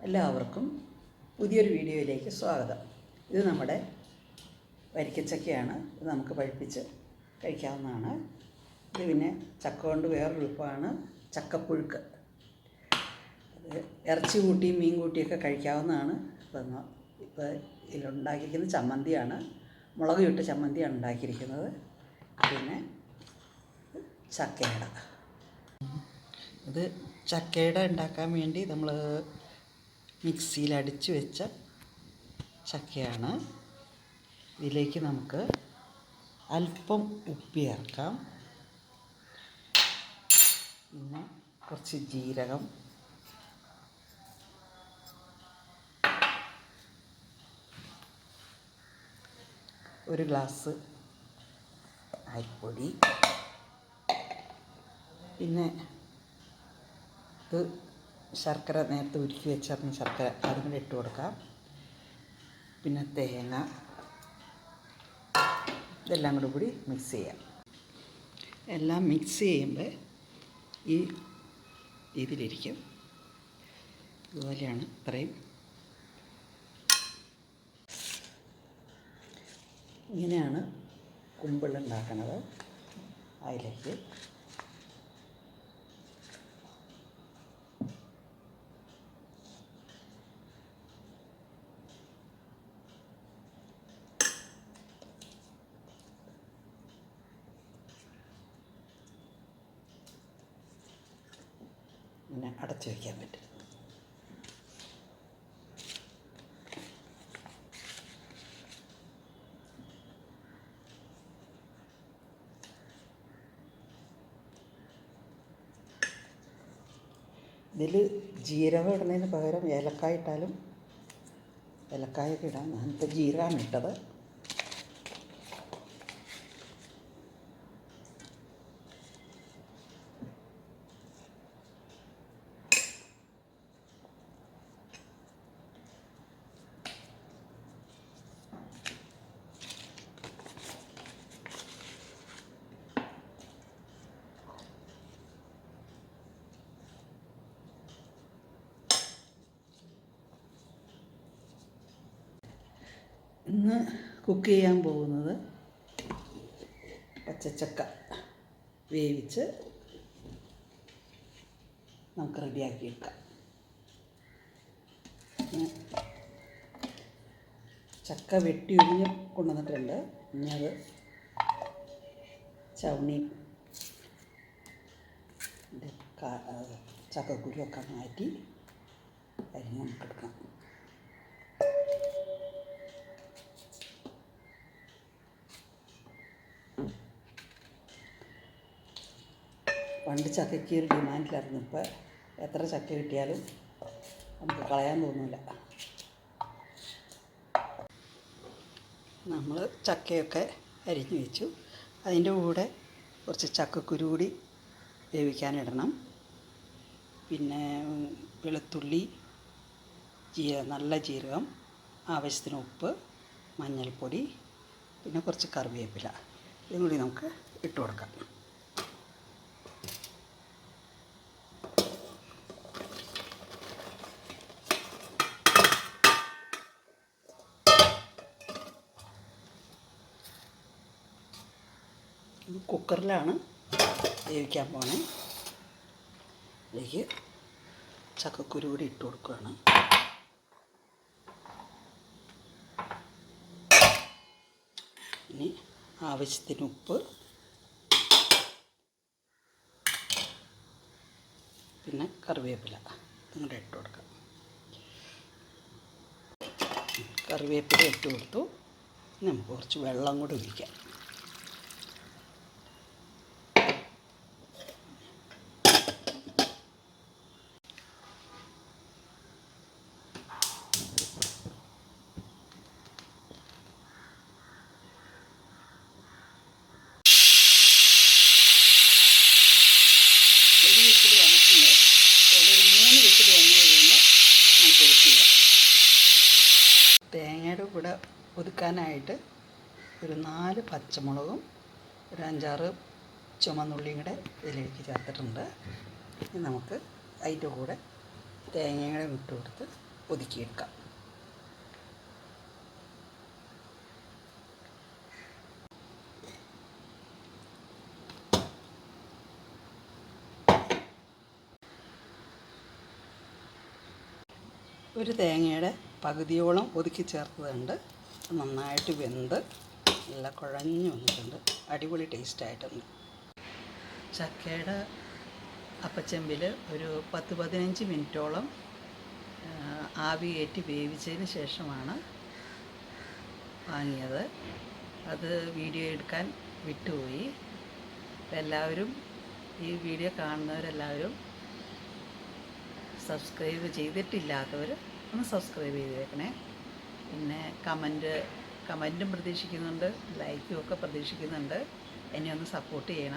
എല്ലാവർക്കും പുതിയൊരു വീഡിയോയിലേക്ക് സ്വാഗതം. ഇത് നമ്മുടെ വരിക്കച്ചക്കയാണ്. ഇത് നമുക്ക് പഴുപ്പിച്ച് കഴിക്കാവുന്നതാണ്. ഇത് പിന്നെ ചക്ക കൊണ്ട് വേറൊരു വിഭവമാണ് ചക്കപ്പുഴുക്ക്. അത് ഇറച്ചി കൂട്ടിയും മീൻ കൂട്ടിയൊക്കെ കഴിക്കാവുന്നതാണ്. ഇപ്പോൾ ഇതിലുണ്ടാക്കിയിരിക്കുന്നത് ചമ്മന്തിയാണ്, മുളക് ഇട്ട ചമ്മന്തിയാണ് ഉണ്ടാക്കിയിരിക്കുന്നത്. പിന്നെ ചക്കയട. ഇത് ചക്കയട ഉണ്ടാക്കാൻ വേണ്ടി നമ്മൾ മിക്സിയിൽ അടിച്ചു വെച്ച ചക്കയാണ്. ഇതിലേക്ക് നമുക്ക് അല്പം ഉപ്പ് ചേർക്കാം, പിന്നെ കുറച്ച് ജീരകം, ഒരു ഗ്ലാസ് അരിപ്പൊടി, പിന്നെ ഇത് ശർക്കര നേരത്തെ ഉരുക്കി വെച്ചിരുന്ന ശർക്കര അതും കൂടെ ഇട്ട് കൊടുക്കാം. പിന്നെ തേങ്ങ, ഇതെല്ലാം കൂടി മിക്സ് ചെയ്യാം. എല്ലാം മിക്സ് ചെയ്യുമ്പോൾ ഈ ഇതിലിരിക്കും. ഇതുപോലെയാണ് ഇത്രയും. ഇങ്ങനെയാണ് കുമ്പിളുണ്ടാക്കുന്നത്. അതിലേക്ക് പിന്നെ അടച്ചു വയ്ക്കാൻ പറ്റും. ഇതിൽ ജീരകം ഇടുന്നതിന് പകരം ഏലക്കായ ഇട്ടാലും ഏലക്കായൊക്കെ ഇടാം. ഞാനിപ്പോൾ ജീരകമാണ് ഇട്ടത്. ഇന്ന് കുക്ക് ചെയ്യാൻ പോകുന്നത് പച്ചച്ചക്ക വേവിച്ച് നമുക്ക് റെഡിയാക്കിയെടുക്കാം. ചക്ക വെട്ടി ഒഴിഞ്ഞ് കൊണ്ടുവന്നിട്ടുണ്ട്. ഇനി അത് ചവണി ചക്കക്കുരുവൊക്കെ മാറ്റി അരിഞ്ഞ് നമുക്കെടുക്കാം. പണ്ട് ചക്കയ്ക്ക് ഒരു ഡിമാൻഡിലായിരുന്നു. ഇപ്പോൾ എത്ര ചക്ക കിട്ടിയാലും നമുക്ക് കളയാൻ തോന്നില്ല. നമ്മൾ ചക്കയൊക്കെ അരിഞ്ഞു വെച്ചു. അതിൻ്റെ കൂടെ കുറച്ച് ചക്കക്കുരു കൂടി വേവിക്കാനിടണം. പിന്നെ വെളുത്തുള്ളി, നല്ല ജീരകം, ആവശ്യത്തിന് ഉപ്പ്, മഞ്ഞൾപ്പൊടി, പിന്നെ കുറച്ച് കറിവേപ്പില, ഇതും കൂടി നമുക്ക് ഇട്ട് കൊടുക്കാം. കുക്കറിലാണ് വേവിക്കാൻ പോണേ. ഇതിലേക്ക് ചക്കക്കുരു കൂടി ഇട്ട് കൊടുക്കുകയാണ്. ഇനി ആവശ്യത്തിന് ഉപ്പ്, പിന്നെ കറിവേപ്പില ഇതും കൂടെ ഇട്ട് കൊടുക്കാം. കറിവേപ്പില ഇട്ട് കൊടുത്തു. നമുക്ക് കുറച്ച് വെള്ളം കൂടി ഒഴിക്കാം. ഒരു വിസിൽ വന്നിട്ടുണ്ട്. അതുപോലെ ഒരു 3 വിസിൽ വന്നു കഴിയുമ്പോൾ നമുക്ക് ഓഫ് ചെയ്യാം. തേങ്ങയുടെ കൂടെ ഒതുക്കാനായിട്ട് ഒരു 4 പച്ചമുളകും ഒരു 5-6 ചുമന്നുള്ളിയും കൂടെ ഇതിലേക്ക് ചേർത്തിട്ടുണ്ട്. ഇനി നമുക്ക് അതിൻ്റെ കൂടെ തേങ്ങയുടെ ഇട്ട് കൊടുത്ത് ഒതുക്കിയെടുക്കാം. ഒരു തേങ്ങയുടെ പകുതിയോളം ഒതുക്കി ചേർത്തതുണ്ട്. നന്നായിട്ട് വെന്ത് നല്ല കുഴഞ്ഞു വന്നിട്ടുണ്ട്. അടിപൊളി ടേസ്റ്റായിട്ടുണ്ട്. ചക്കയുടെ അപ്പച്ചെമ്പിൽ ഒരു 10-15 മിനിറ്റോളം ആവി കയറ്റി വേവിച്ചതിന് ശേഷമാണ് വാങ്ങിയത്. അത് വീഡിയോ എടുക്കാൻ വിട്ടുപോയി. എല്ലാവരും ഈ വീഡിയോ കാണുന്നവരെല്ലാവരും സബ്സ്ക്രൈബ് ചെയ്തിട്ടില്ലാത്തവർ ഒന്ന് സബ്സ്ക്രൈബ് ചെയ്തേക്കണേ. പിന്നെ കമൻറ്റും പ്രതീക്ഷിക്കുന്നുണ്ട്, ലൈക്കും ഒക്കെ പ്രതീക്ഷിക്കുന്നുണ്ട്. എന്നെ ഒന്ന് സപ്പോർട്ട് ചെയ്യണം.